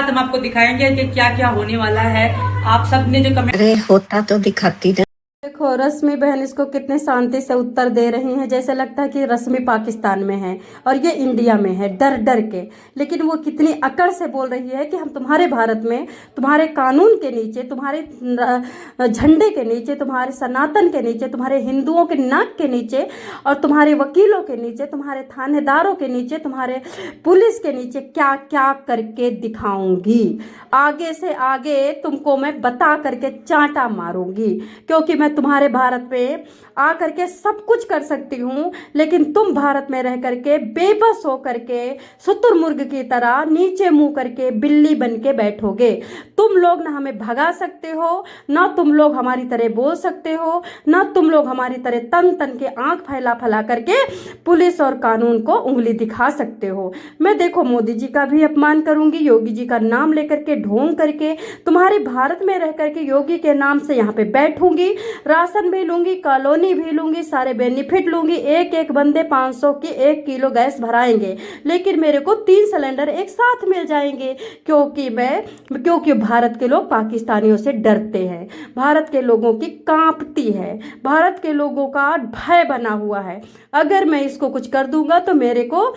बाद हम आपको दिखाएंगे कि क्या क्या होने वाला है। आप सब ने जो कमेंट अरे होता तो दिखाती ना। देखो रश्मि बहन इसको कितने शांति से उत्तर दे रही हैं, जैसे लगता है कि रश्मि पाकिस्तान में है और ये इंडिया में है, डर डर के। लेकिन वो कितनी अकड़ से बोल रही है कि हम तुम्हारे भारत में, तुम्हारे कानून के नीचे, तुम्हारे झंडे के नीचे, तुम्हारे सनातन के नीचे, तुम्हारे हिंदुओं के नाक के नीचे और तुम्हारे वकीलों के नीचे, तुम्हारे थानेदारों के नीचे, तुम्हारे पुलिस के नीचे क्या क्या करके दिखाऊंगी। आगे से आगे तुमको मैं बता करके चांटा मारूंगी, क्योंकि मैं तुम्हारे भारत में आ करके सब कुछ कर सकती हूँ, लेकिन तुम भारत में रह करके बेबस हो करके शुतुरमुर्ग की तरह नीचे मुंह करके बिल्ली बन के बैठोगे। तुम लोग ना हमें भगा सकते हो, ना तुम लोग हमारी तरह बोल सकते हो, ना तुम लोग हमारी तरह तन तन के आंख फैला फैला करके पुलिस और कानून को उंगली दिखा सकते हो। मैं देखो मोदी जी का भी अपमान करूंगी, योगी जी का नाम लेकर के ढोंग करके तुम्हारे भारत में रह करके योगी के नाम से यहाँ पे बैठूंगी, राशन भी लूंगी, कॉलोनी भी लूंगी, सारे बेनिफिट लूंगी। एक एक बंदे 500 की 1 किलो गैस भराएंगे, लेकिन मेरे को 3 सिलेंडर एक साथ मिल जाएंगे, क्योंकि भारत के लोग पाकिस्तानियों से डरते हैं, भारत के लोगों की कांपती है, भारत के लोगों का भय बना हुआ है। अगर मैं इसको कुछ कर दूंगा तो मेरे को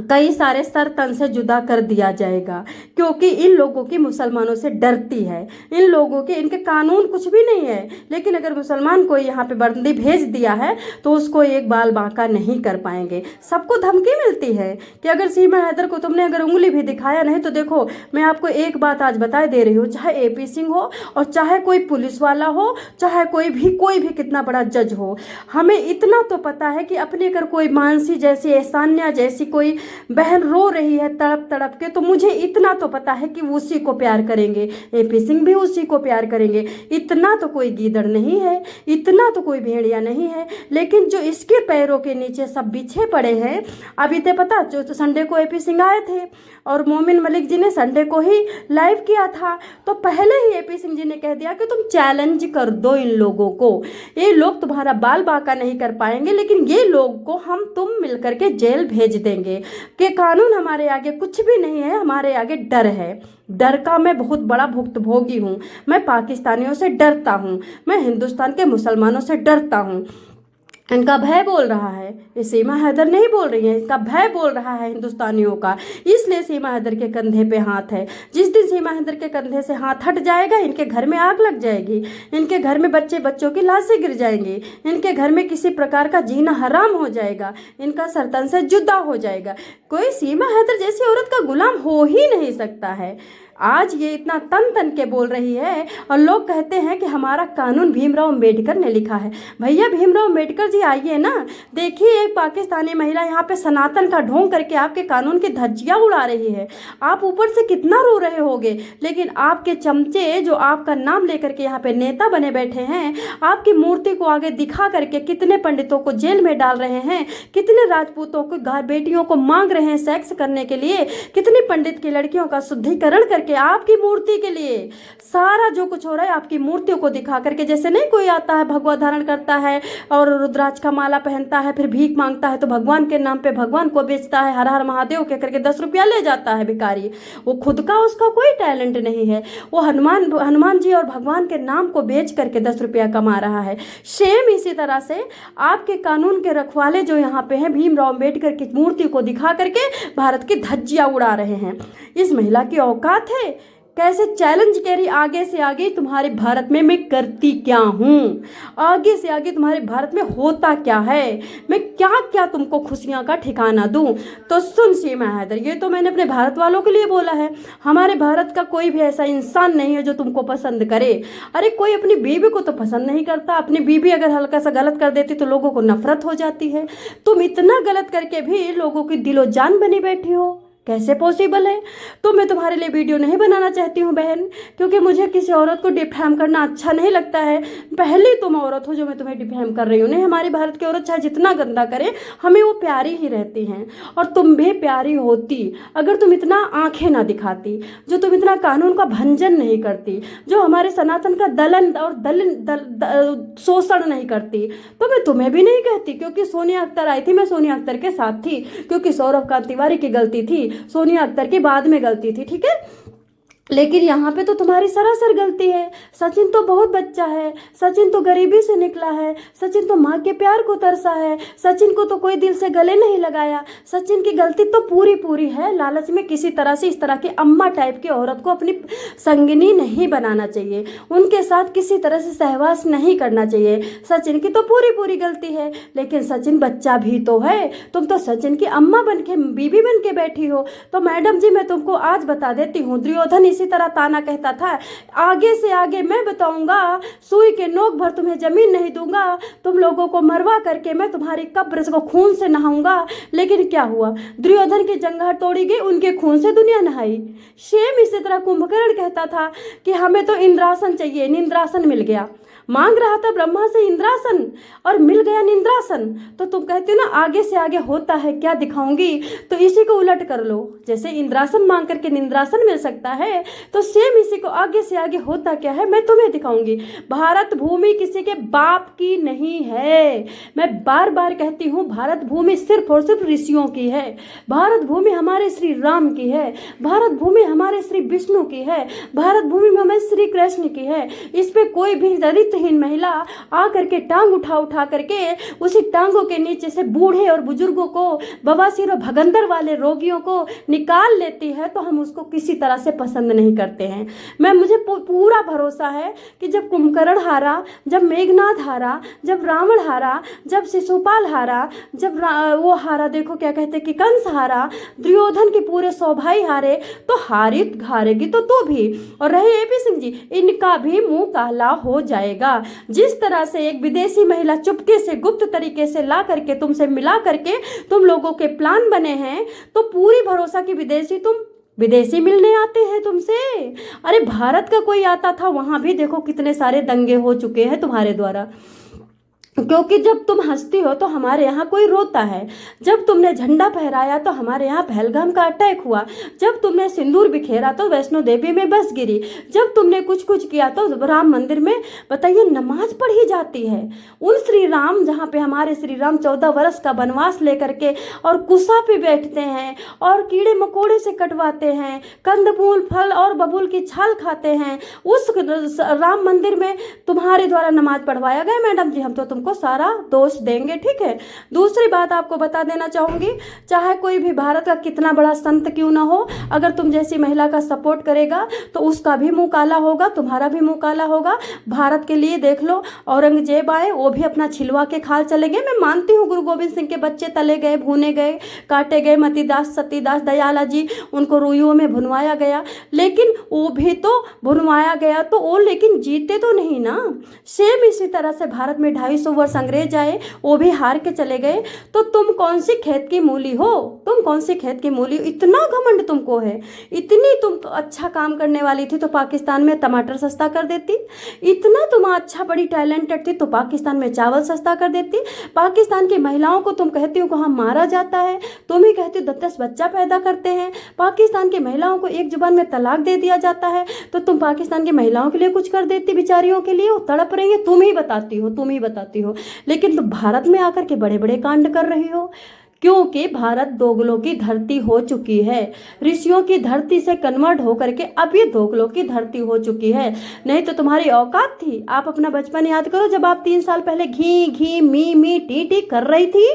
कई सारे सर तन से जुदा कर दिया जाएगा, क्योंकि इन लोगों की मुसलमानों से डरती है। इन लोगों के, इनके कानून कुछ भी नहीं है, लेकिन अगर मुसलमान को यहाँ पे बंदी भेज दिया है तो उसको एक बाल बांका नहीं कर पाएंगे। सबको धमकी मिलती है कि अगर सीमा हैदर को तुमने अगर उंगली भी दिखाया नहीं तो देखो, मैं आपको एक बात आज बता दे रही हूँ, चाहे AP सिंह हो और चाहे कोई पुलिस वाला हो, चाहे कोई भी कितना बड़ा जज हो, हमें इतना तो पता है कि अपने अगर कोई मानसी जैसी, एहसानिया जैसी कोई बहन रो रही है तड़प तड़प के, तो मुझे इतना तो पता है कि वो उसी को प्यार करेंगे, AP सिंह भी उसी को प्यार करेंगे। इतना तो कोई गीदड़ नहीं है, इतना तो कोई भेड़िया नहीं है, लेकिन जो इसके पैरों के नीचे सब बिछे पड़े हैं। अभी तो पता, जो तो संडे को AP सिंह आए थे और मोमिन मलिक जी ने संडे को ही लाइव किया था, तो पहले ही AP सिंह जी ने कह दिया कि तुम चैलेंज कर दो इन लोगों को, ये लोग तुम्हारा बाल बांका नहीं कर पाएंगे, लेकिन ये लोग को हम तुम मिलकर के जेल भेज देंगे, कि कानून हमारे आगे कुछ भी नहीं है, हमारे आगे डर है। डर का मैं बहुत बड़ा भुक्तभोगी हूँ। मैं पाकिस्तानियों से डरता हूँ, मैं हिंदुस्तान के मुसलमानों से डरता हूँ। इनका भय बोल रहा है, ये सीमा हैदर नहीं बोल रही है, इसका भय बोल रहा है हिंदुस्तानियों का, इसलिए सीमा हैदर के कंधे पे हाथ है। जिस दिन सीमा हैदर के कंधे से हाथ हट जाएगा, इनके घर में आग लग जाएगी, इनके घर में बच्चों की लाशें गिर जाएंगी, इनके घर में किसी प्रकार का जीना हराम हो जाएगा, इनका सरतन से जुदा हो जाएगा। कोई सीमा हैदर जैसी औरत का गुलाम हो ही नहीं सकता है। आज ये इतना तन तन के बोल रही है और लोग कहते हैं कि हमारा कानून भीमराव अम्बेडकर ने लिखा है। भैया भीमराव अम्बेडकर जी आइए ना, देखिए एक पाकिस्तानी महिला यहाँ पे सनातन का ढोंग करके आपके कानून की धज्जियाँ उड़ा रही है। आप ऊपर से कितना रो रहे होगे, लेकिन आपके चमचे जो आपका नाम लेकर के यहाँ पे नेता बने बैठे हैं, आपकी मूर्ति को आगे दिखा करके कितने पंडितों को जेल में डाल रहे हैं, कितने राजपूतों को बेटियों को मांग रहे हैं सेक्स करने के लिए, कितनी पंडित की लड़कियों का शुद्धिकरण करके आपकी मूर्ति के लिए। सारा जो कुछ हो रहा है आपकी मूर्तियों को दिखा करके, जैसे नहीं कोई आता है भगवा धारण करता है और रुद्राक्ष का माला पहनता है, फिर भीख मांगता है तो भगवान के नाम पे भगवान को बेचता है, हर हर महादेव कह करके 10 रुपया ले जाता है भिखारी। वो खुद का उसका कोई टैलेंट नहीं है, वो हनुमान जी और भगवान के नाम को बेच करके 10 रुपया कमा रहा है। सेम इसी तरह से आपके कानून के रखवाले जो यहाँ पे हैं, भीमराव अम्बेडकर की मूर्ति को दिखा करके भारत की धज्जियां उड़ा रहे हैं। इस महिला की औकात है, कैसे चैलेंज कह रही, आगे से आगे तुम्हारे भारत में मैं करती क्या हूँ, आगे से आगे तुम्हारे भारत में होता क्या है, मैं क्या क्या तुमको खुशियाँ का ठिकाना दूँ। तो सुन सीमा हैदर, ये तो मैंने अपने भारत वालों के लिए बोला है, हमारे भारत का कोई भी ऐसा इंसान नहीं है जो तुमको पसंद करे। अरे कोई अपनी बीवी को तो पसंद नहीं करता, अपनी बीवी अगर हल्का सा गलत कर देती तो लोगों को नफरत हो जाती है। तुम इतना गलत करके भी लोगों की दिलो जान बनी बैठी हो, कैसे पॉसिबल है। तो मैं तुम्हारे लिए वीडियो नहीं बनाना चाहती हूँ बहन, क्योंकि मुझे किसी औरत को डिफेम करना अच्छा नहीं लगता है। पहले तुम औरत हो जो मैं तुम्हें डिफेम कर रही हूँ। नहीं, हमारी भारत की औरत चाहे जितना गंदा करे हमें वो प्यारी ही रहती हैं, और तुम भी प्यारी होती अगर तुम इतना आंखें ना दिखाती, जो तुम इतना कानून का भंजन नहीं करती, जो हमारे सनातन का दलन और शोषण नहीं करती, तो मैं तुम्हें भी नहीं कहती। क्योंकि सोनिया अख्तर आई थी, मैं सोनिया अख्तर के साथ थी, क्योंकि सौरभ कांत तिवारी की गलती थी, सोनिया अख्तर की बाद में गलती थी, ठीक है, लेकिन यहाँ पे तो तुम्हारी सरासर गलती है। सचिन तो बहुत बच्चा है, सचिन तो गरीबी से निकला है, सचिन तो माँ के प्यार को तरसा है, सचिन को तो कोई दिल से गले नहीं लगाया। सचिन की गलती तो पूरी पूरी है। लालच में किसी तरह से इस तरह की अम्मा टाइप की औरत को अपनी संगिनी नहीं बनाना चाहिए, उनके साथ किसी तरह से सहवास नहीं करना चाहिए। सचिन की तो पूरी पूरी गलती है, लेकिन सचिन बच्चा भी तो है। तुम तो सचिन की अम्मा बन के, बीबी बन के बैठी हो। तो मैडम जी, मैं तुमको आज बता देती हूँ, दुर्योधन इसी तरह ताना कहता था, आगे से आगे मैं बताऊंगा, सुई के नोक भर तुम्हें जमीन नहीं दूंगा, तुम लोगों को मरवा करके मैं तुम्हारी कब्र को खून से नहाऊंगा। लेकिन क्या हुआ, दुर्योधन की जंघार तोड़ी गई, उनके खून से दुनिया नहाई। सेम इसी तरह कुंभकर्ण कहता था कि हमें तो इंद्रासन चाहिए, निंद्रासन मिल गया। मांग रहा था ब्रह्मा से इंद्रासन और मिल गया निंद्रासन। तो तुम कहते हो ना आगे से आगे होता है क्या दिखाऊंगी, तो इसी को उलट कर लो। जैसे इंद्रासन मांग करके निंद्रासन मिल सकता है, तो सेम इसी को आगे से आगे होता क्या है मैं तुम्हें दिखाऊंगी। भारत भूमि किसी के बाप की नहीं है। मैं बार बार कहती हूँ, भारत भूमि सिर्फ और सिर्फ ऋषियों की है। भारत भूमि हमारे श्री राम की है, भारत भूमि हमारे श्री विष्णु की है, भारत भूमि हमारे श्री कृष्ण की है। इस पे कोई भी दलितहीन महिला आ करके टांग उठा करके उसी टांगों के नीचे से बूढ़े और बुजुर्गों को, बवासीर और भगंदर वाले रोगियों को निकाल लेती है, तो हम उसको किसी तरह से पसंद नहीं करते हैं। मुझे पूरा भरोसा है कि जब कुंभकर्ण हारा, जब मेघनाथ हारा, जब रावण हारा, जब शिशुपाल हारा, जब वो हारा, देखो क्या कहते कि कंस हारा, दुर्योधन के पूरे 100 भाई हारे, तो हारेगी तो तू भी। और रहे एपी सिंह जी, इनका भी मुंह काला हो जाएगा। जिस तरह से एक विदेशी महिला चुपके से गुप्त तरीके से ला करके तुमसे मिला करके तुम लोगों के प्लान बने हैं, तो पूरी भरोसा की विदेशी मिलने आते हैं तुमसे। अरे भारत का कोई आता था, वहां भी देखो कितने सारे दंगे हो चुके हैं तुम्हारे द्वारा, क्योंकि जब तुम हंसती हो तो हमारे यहाँ कोई रोता है। जब तुमने झंडा फहराया तो हमारे यहाँ पहलगाम का अटैक हुआ। जब तुमने सिंदूर बिखेरा तो वैष्णो देवी में बस गिरी। जब तुमने कुछ किया तो राम मंदिर में बताइए नमाज पढ़ी जाती है। उन श्री राम, जहाँ पे हमारे श्री राम 14 वर्ष का वनवास लेकर के और कुसा पे बैठते हैं और कीड़े मकोड़े से कटवाते हैं, कंदमूल फल और बबूल की छाल खाते हैं, उस राम मंदिर में तुम्हारे द्वारा नमाज पढ़वाया गया। मैडम जी, हम तो तुमको सारा दोष देंगे, ठीक है। दूसरी बात आपको बता देना चाहूंगी, चाहे कोई भी भारत का कितना बड़ा संत क्यों ना हो, अगर तुम जैसी महिला का सपोर्ट करेगा तो उसका भी मुंह काला होगा, तुम्हारा भी मुंह काला होगा। भारत के लिए देख लो, औरंगजेब आए, वो भी अपना छिलवा के खाल चले गए। मैं मानती हूँ गुरु गोविंद सिंह के बच्चे तले गए, भुने गए, काटे गए, मतीदास, सतीदास, दयाला जी, उनको रुइयों में भुनवाया गया, लेकिन वो भी तो भुनवाया गया तो वो लेकिन जीते तो नहीं ना। सेम इसी तरह से भारत में 250 वर्ष अंग्रेज आए, वो भी हार के चले गए। तो तुम कौन सी खेत की मूली हो, तुम कौन सी खेत की मूली? इतना घमंड तुमको है, इतनी तुम अच्छा काम करने वाली थी तो पाकिस्तान में टमाटर सस्ता कर देती, इतना तुम अच्छा बड़ी टैलेंटेड थी तो पाकिस्तान में चावल सस्ता कर देती। पाकिस्तान की महिलाओं को तुम कहती हो वहाँ मारा जाता है, तुम ही कहती हो 10 बच्चा पैदा करते हैं। पाकिस्तान की महिलाओं को एक जुबान में तलाक दे दिया जाता है, तो तुम पाकिस्तान की महिलाओं के लिए कुछ कर देती, बेचारियों के लिए, वो तड़प रही है, तुम ही बताती हो। लेकिन तुम भारत में आकर के बड़े बड़े कांड कर रही हो, क्योंकि भारत दोगलों की धरती हो चुकी है। ऋषियों की धरती से कन्वर्ट होकर के अब ये दोगलों की धरती हो चुकी है। नहीं तो तुम्हारी औकात थी। आप अपना बचपन याद करो, जब आप 3 साल पहले घी मी टी कर रही थी,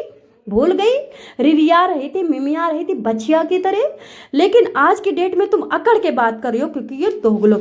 भूल गई, रिरिया रही थी, मिमिया रही थी बछिया की तरह। लेकिन आज की डेट में तुम अकड़ के बात कर रही हो, क्योंकि ये दोगलों